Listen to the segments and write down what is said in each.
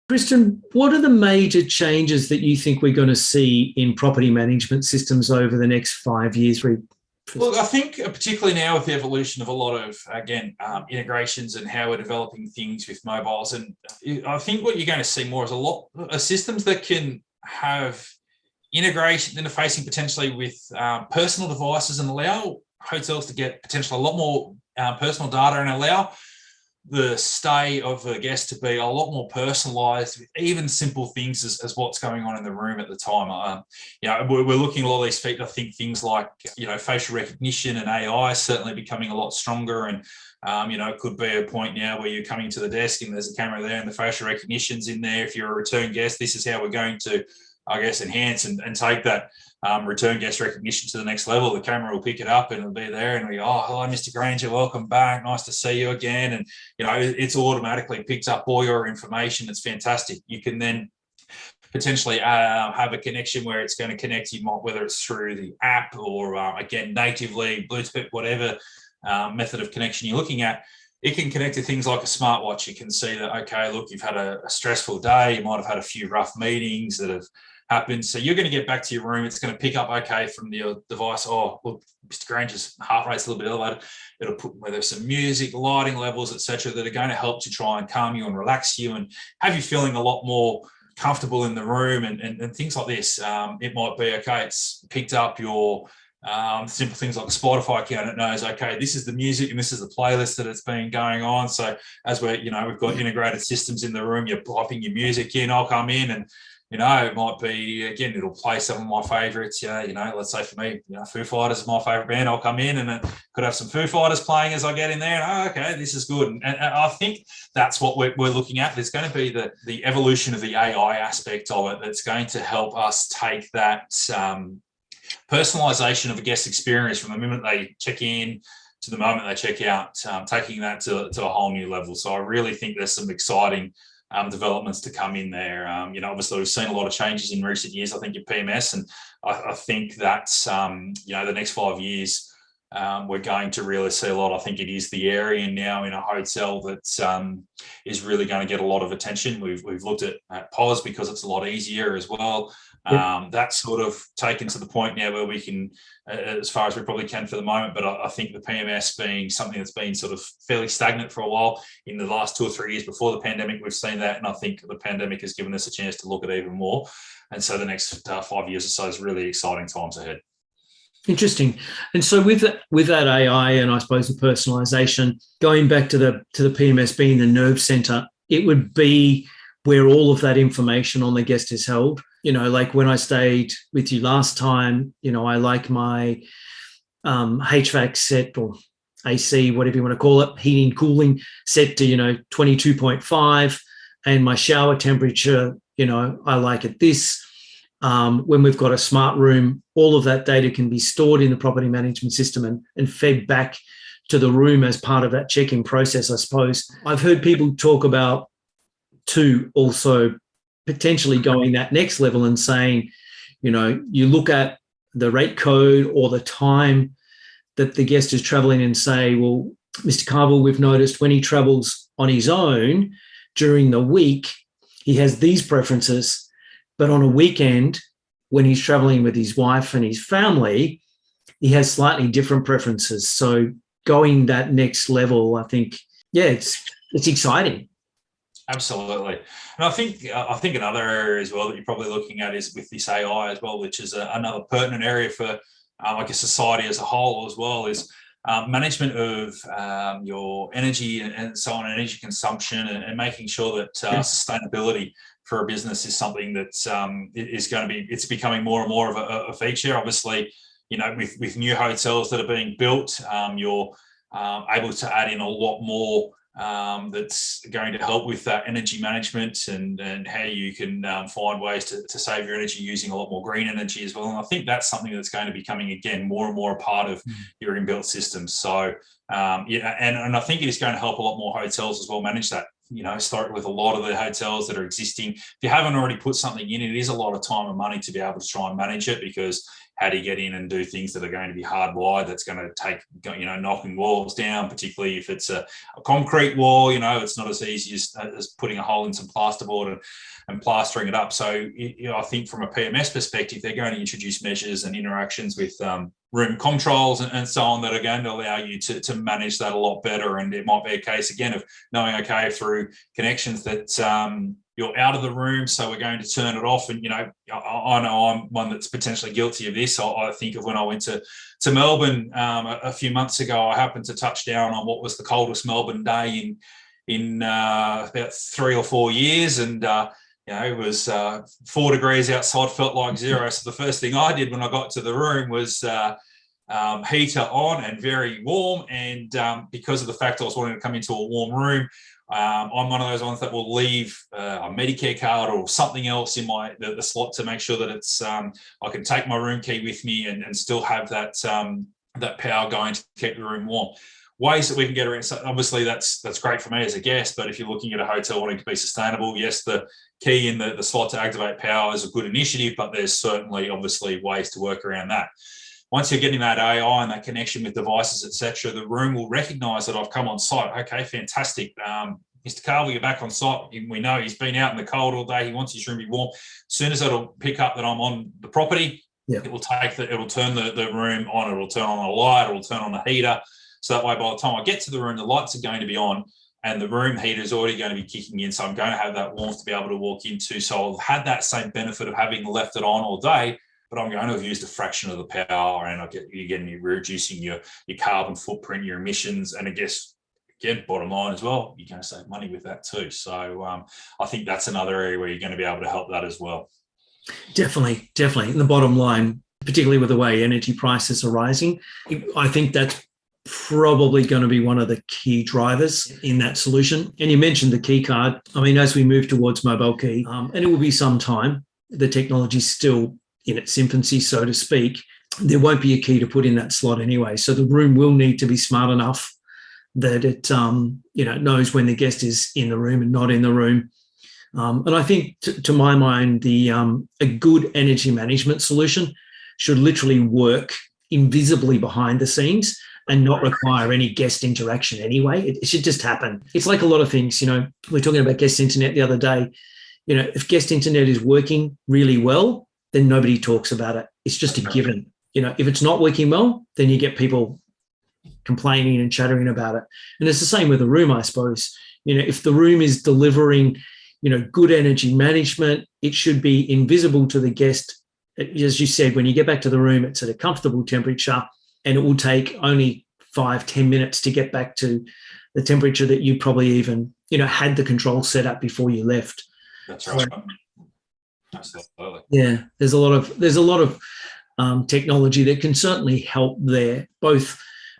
Kristin, what are the major changes that you think we're going to see in property management systems over the next 5 years? Look, I think particularly now with the evolution of a lot of, integrations and how we're developing things with mobiles, and I think what you're going to see more is a lot of systems that can have integration, interfacing potentially with personal devices and allow hotels to get potentially a lot more personal data and allow the stay of the guest to be a lot more personalised, with even simple things as what's going on in the room at the time. We're looking at a lot of these features. I think things like facial recognition and AI is certainly becoming a lot stronger, and it could be a point now where you're coming to the desk and there's a camera there and the facial recognition's in there. If you're a return guest, this is how we're going to, I guess, enhance and take that return guest recognition to the next level. The camera will pick it up and it'll be there, and we go, "Oh, hello, Mr. Granger, welcome back. Nice to see you again." And it's automatically picked up all your information. It's fantastic. You can then potentially have a connection where it's going to connect you, whether it's through the app or again natively Bluetooth, whatever method of connection you're looking at. It can connect to things like a smartwatch. You can see that, okay, look, you've had a stressful day. You might have had a few rough meetings that have happened. So you're going to get back to your room. It's going to pick up, okay, from the device. Oh, look, Mr. Granger's heart rate's a little bit elevated. It'll put whether there's some music, lighting levels, etc., that are going to help to try and calm you and relax you and have you feeling a lot more comfortable in the room and things like this. It might be, okay, it's picked up your simple things like a Spotify account. It knows, okay, this is the music and this is the playlist that it's been going on. So as we've got integrated systems in the room, you're piping your music in. I'll come in and it might be, again, it'll play some of my favorites. Let's say for me, Foo Fighters is my favorite band. I'll come in and it could have some Foo Fighters playing as I get in there. And, okay, this is good. And I think that's what we're looking at. There's going to be the evolution of the AI aspect of it that's going to help us take that personalization of a guest experience from the moment they check in to the moment they check out, taking that to a whole new level. So I really think there's some exciting developments to come in there. Obviously we've seen a lot of changes in recent years, I think, in PMS, and I think that the next 5 years we're going to really see a lot. I think it is the area now in a hotel that is really going to get a lot of attention. We've looked at POS because it's a lot easier as well. That's sort of taken to the point now where we can, as far as we probably can for the moment, but I think the PMS being something that's been sort of fairly stagnant for a while. In the last 2 or 3 years before the pandemic, we've seen that, and I think the pandemic has given us a chance to look at even more. And so the next 5 years or so is really exciting times ahead. Interesting. And so with that AI and I suppose the personalisation, going back to the PMS being the nerve centre, it would be where all of that information on the guest is held. Like when I stayed with you last time, I like my HVAC set or AC, whatever you want to call it, heating, cooling, set to, 22.5, and my shower temperature, I like it this. When we've got a smart room, all of that data can be stored in the property management system and fed back to the room as part of that check-in process, I suppose. I've heard people talk about too also potentially going that next level and saying, you look at the rate code or the time that the guest is traveling and say, well, Mr. Carville, we've noticed when he travels on his own during the week, he has these preferences, but on a weekend, when he's traveling with his wife and his family, he has slightly different preferences. So going that next level, I think, it's exciting. Absolutely. And I think another area as well that you're probably looking at is with this AI as well, which is another pertinent area for, society as a whole as well, is management of your energy and so on, energy consumption, and making sure that sustainability for a business is something that is going to be, it's becoming more and more of a feature. Obviously, with new hotels that are being built, you're able to add in a lot more that's going to help with that energy management and how you can find ways to save your energy using a lot more green energy as well. And I think that's something that's going to be coming, again, more and more a part of your inbuilt systems. So, and I think it is going to help a lot more hotels as well manage that. Start with a lot of the hotels that are existing. If you haven't already put something in, it is a lot of time and money to be able to try and manage it, because how do you get in and do things that are going to be hardwired? That's going to take, knocking walls down, particularly if it's a concrete wall. It's not as easy as putting a hole in some plasterboard and plastering it up. So I think from a PMS perspective, they're going to introduce measures and interactions with room controls and so on that are going to allow you to manage that a lot better. And it might be a case, again, of knowing, okay, through connections that you're out of the room, so we're going to turn it off. And, I know I'm one that's potentially guilty of this. I think of when I went to Melbourne a few months ago. I happened to touch down on what was the coldest Melbourne day in about 3 or 4 years. And, it was 4 degrees outside, felt like zero. So the first thing I did when I got to the room was heater on and very warm. And because of the fact I was wanting to come into a warm room, I'm one of those ones that will leave a Medicare card or something else in the slot to make sure that it's I can take my room key with me and still have that power going to keep the room warm. Ways that we can get around. So obviously that's great for me as a guest, but if you're looking at a hotel wanting to be sustainable, yes, the key in the slot to activate power is a good initiative, but there's certainly obviously ways to work around that. Once you're getting that AI and that connection with devices, etc., the room will recognise that I've come on site. Okay, fantastic. Mr. Carville, you're back on site. We know he's been out in the cold all day. He wants his room to be warm. As soon as it'll pick up that I'm on the property, it will turn the room on. It'll turn on the light. It'll turn on the heater. So that way, by the time I get to the room, the lights are going to be on and the room heater is already going to be kicking in. So I'm going to have that warmth to be able to walk into. So I'll have that same benefit of having left it on all day, but I'm going to have used a fraction of the power, and you're reducing your carbon footprint, your emissions, and I guess, again, bottom line as well, you're going to save money with that too. So I think that's another area where you're going to be able to help that as well. Definitely. And the bottom line, particularly with the way energy prices are rising, I think that's probably going to be one of the key drivers in that solution. And you mentioned the key card. I mean, as we move towards mobile key, and it will be some time, the technology's still in its infancy, so to speak, there won't be a key to put in that slot anyway. So the room will need to be smart enough that it knows when the guest is in the room and not in the room. And I think, to my mind, a good energy management solution should literally work invisibly behind the scenes and not require any guest interaction anyway. It should just happen. It's like a lot of things, we're talking about guest internet the other day. If guest internet is working really well, then nobody talks about it. It's just a given. If it's not working well, then you get people complaining and chattering about it. And it's the same with the room, I suppose. If the room is delivering, good energy management, it should be invisible to the guest. As you said, when you get back to the room, it's at a comfortable temperature, and it will take only 5-10 minutes to get back to the temperature that you probably even, had the control set up before you left. That's right. Absolutely. Yeah, there's a lot of technology that can certainly help there, both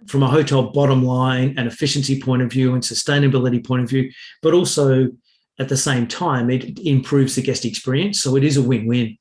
from a hotel bottom line and efficiency point of view and sustainability point of view, but also at the same time, it improves the guest experience. So it is a win-win.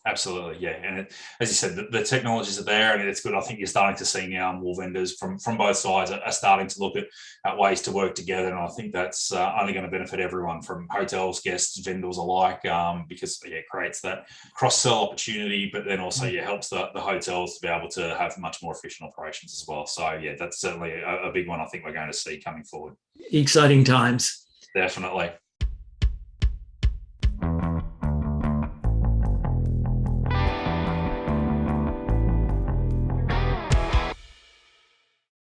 Absolutely, yeah. And as you said, the technologies are there, and it's good. I think you're starting to see now more vendors from both sides are starting to look at ways to work together, and I think that's only going to benefit everyone, from hotels, guests, vendors alike, because it creates that cross-sell opportunity, but then also helps the hotels to be able to have much more efficient operations as well. So yeah, that's certainly a big one I think we're going to see coming forward. Exciting times. Definitely.